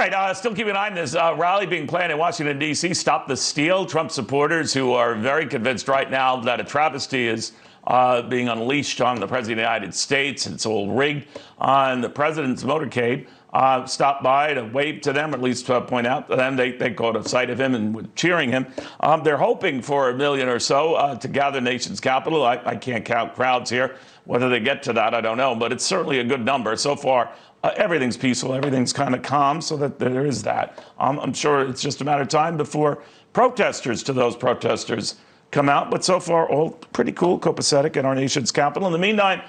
right, still keeping an eye on this rally being planned in Washington, D.C. Stop the Steal. Trump supporters who are very convinced right now that a travesty is being unleashed on the President of the United States. It's all rigged on the president's motorcade. Stopped by to wave to them, at least to point out to them. They caught a sight of him and were cheering him. They're hoping for 1 million or so to gather the nation's capital. I can't count crowds here. Whether they get to that, I don't know. But it's certainly a good number. So far, everything's peaceful. Everything's kind of calm, so that there is that. I'm sure it's just a matter of time before protesters to those protesters come out. But so far, all pretty cool, copacetic in our nation's capital. In the meantime,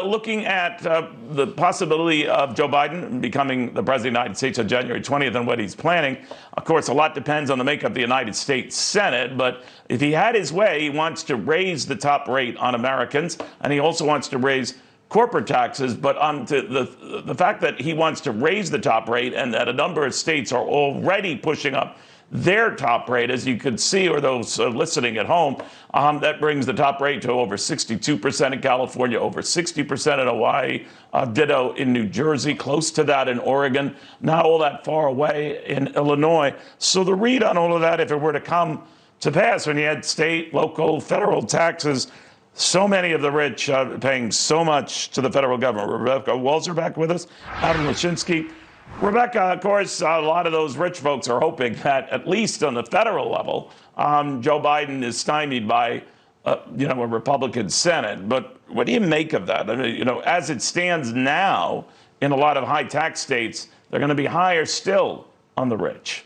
looking at the possibility of Joe Biden becoming the president of the United States on January 20th and what he's planning. Of course, a lot depends on the makeup of the United States Senate. But if he had his way, he wants to raise the top rate on Americans, and he also wants to raise corporate taxes. But the fact that he wants to raise the top rate and that a number of states are already pushing up their top rate, as you could see, or those listening at home, that brings the top rate to over 62% in California, over 60% in Hawaii, ditto in New Jersey, close to that in Oregon, not all that far away in Illinois. So the read on all of that, if it were to come to pass, when you had state, local, federal taxes, so many of the rich paying so much to the federal government. Rebecca Walser back with us, Adam Lashinsky. Rebecca, of course, a lot of those rich folks are hoping that, at least on the federal level, Joe Biden is stymied by, a Republican Senate. But what do you make of that? I mean, as it stands now, in a lot of high tax states, they're going to be higher still on the rich.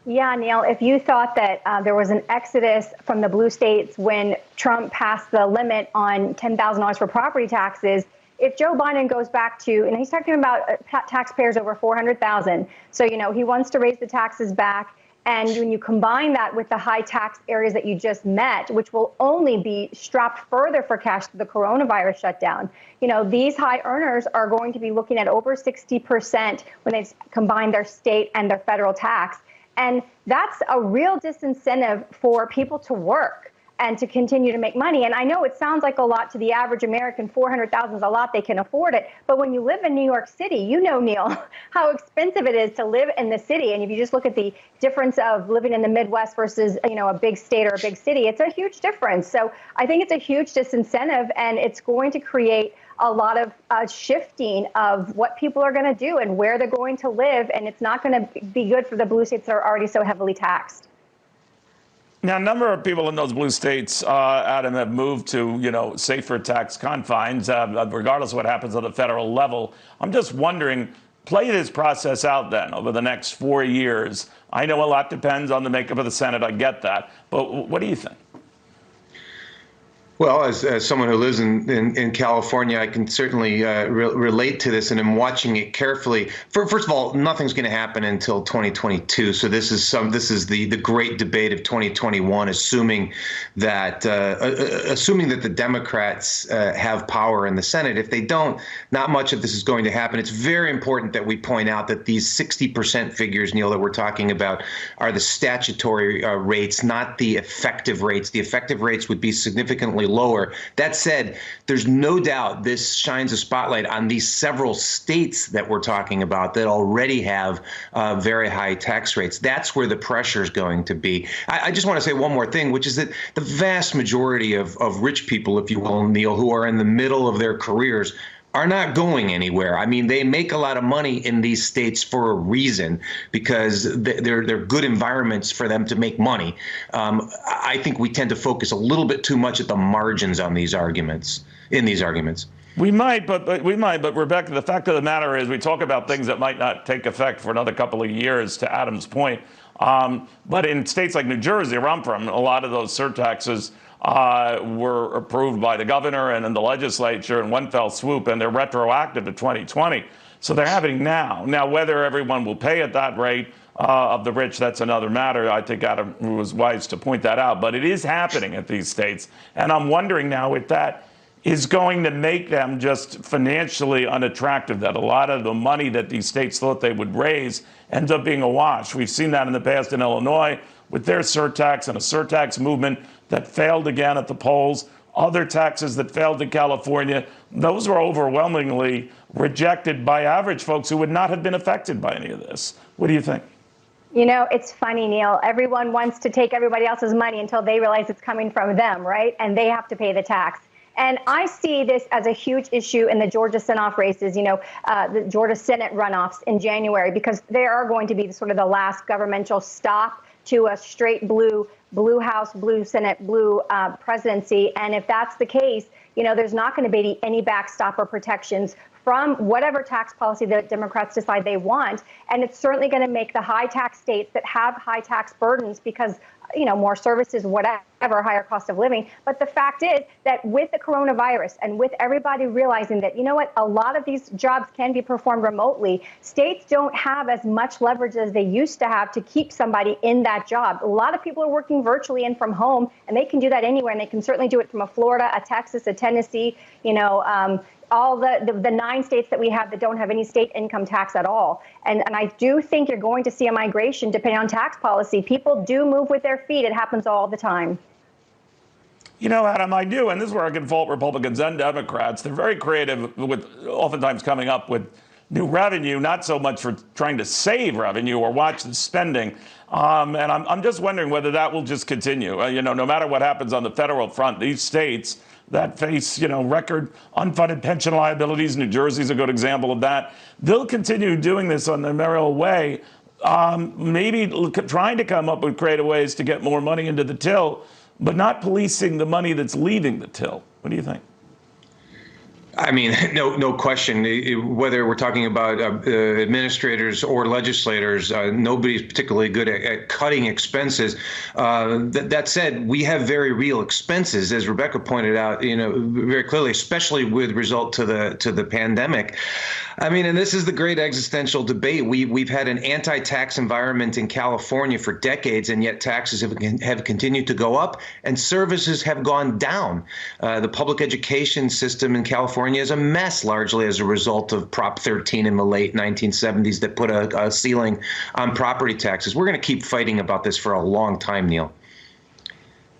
Yeah, Neil, if you thought that there was an exodus from the blue states when Trump passed the limit on $10,000 for property taxes, if Joe Biden goes back to, and he's talking about taxpayers over $400,000, so, he wants to raise the taxes back. And when you combine that with the high tax areas that you just met, which will only be strapped further for cash to the coronavirus shutdown, these high earners are going to be looking at over 60% when they combine their state and their federal tax. And that's a real disincentive for people to work and to continue to make money. And I know it sounds like a lot to the average American. 400,000 is a lot. They can afford it. But when you live in New York City, Neil, how expensive it is to live in the city. And if you just look at the difference of living in the Midwest versus, a big state or a big city, it's a huge difference. So I think it's a huge disincentive, and it's going to create a lot of shifting of what people are going to do and where they're going to live. And it's not going to be good for the blue states that are already so heavily taxed. Now, a number of people in those blue states, Adam, have moved to, safer tax confines, regardless of what happens on the federal level. I'm just wondering, play this process out then over the next 4 years. I know a lot depends on the makeup of the Senate. I get that. But what do you think? Well, as someone who lives in California, I can certainly relate to this, and I'm watching it carefully. First of all, nothing's going to happen until 2022. So this is the great debate of 2021, assuming that the Democrats have power in the Senate. If they don't, not much of this is going to happen. It's very important that we point out that these 60% figures, Neil, that we're talking about are the statutory rates, not the effective rates. The effective rates would be significantly lower. That said, there's no doubt this shines a spotlight on these several states that we're talking about that already have very high tax rates. That's where the pressure is going to be. I just want to say one more thing, which is that the vast majority of rich people, if you will, Neil, who are in the middle of their careers, are not going anywhere. I mean, they make a lot of money in these states for a reason, because they're good environments for them to make money. I think we tend to focus a little bit too much at the margins on these arguments. We might, but Rebecca, the fact of the matter is we talk about things that might not take effect for another couple of years, to Adam's point. But in states like New Jersey, where I'm from, a lot of those surtaxes were approved by the governor and in the legislature in one fell swoop, and they're retroactive to 2020. So they're happening now. Now, whether everyone will pay at that rate of the rich, that's another matter. I think Adam was wise to point that out. But it is happening at these states. And I'm wondering now if that is going to make them just financially unattractive, that a lot of the money that these states thought they would raise ends up being a wash. We've seen that in the past in Illinois with their surtax and a surtax movement that failed again at the polls. other taxes that failed in California, those were overwhelmingly rejected by average folks who would not have been affected by any of this. What do you think? You know, it's funny, Neil. Everyone wants to take everybody else's money until they realize it's coming from them, right? And they have to pay the tax. And I see this as a huge issue in the Georgia Senate races, the Georgia Senate runoffs in January, because they are going to be sort of the last governmental stop to a straight blue House, blue Senate, blue presidency. And if that's the case, there's not going to be any backstop or protections from whatever tax policy that Democrats decide they want. And it's certainly going to make the high tax states that have high tax burdens because, more services, whatever, higher cost of living. But the fact is that with the coronavirus and with everybody realizing that, a lot of these jobs can be performed remotely, states don't have as much leverage as they used to have to keep somebody in that job. A lot of people are working virtually and from home, and they can do that anywhere. And they can certainly do it from a Florida, a Texas, a Tennessee, all the 9 states that we have that don't have any state income tax at all. And I do think you're going to see a migration depending on tax policy. People do move with their feet. It happens all the time. Adam, I do, and this is where I can fault Republicans and Democrats. They're very creative with oftentimes coming up with new revenue, not so much for trying to save revenue or watch the spending. And I'm just wondering whether that will just continue. No matter what happens on the federal front, these states that face, record unfunded pension liabilities. New Jersey's a good example of that. They'll continue doing this on their merry old way, maybe trying to come up with creative ways to get more money into the till, but not policing the money that's leaving the till. What do you think? I mean, no question. Whether we're talking about administrators or legislators, nobody's particularly good at cutting expenses. That said, we have very real expenses, as Rebecca pointed out, very clearly, especially with result to the pandemic. I mean, and this is the great existential debate. We've had an anti-tax environment in California for decades, and yet taxes have continued to go up and services have gone down. The public education system in California is a mess, largely as a result of Prop 13 in the late 1970s that put a ceiling on property taxes. We're going to keep fighting about this for a long time, Neil.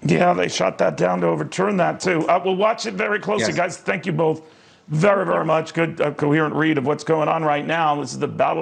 Yeah, they shot that down to overturn that, too. We'll watch it very closely, Yes. guys. Thank you both very, very much. Good, coherent read of what's going on right now. This is the battle.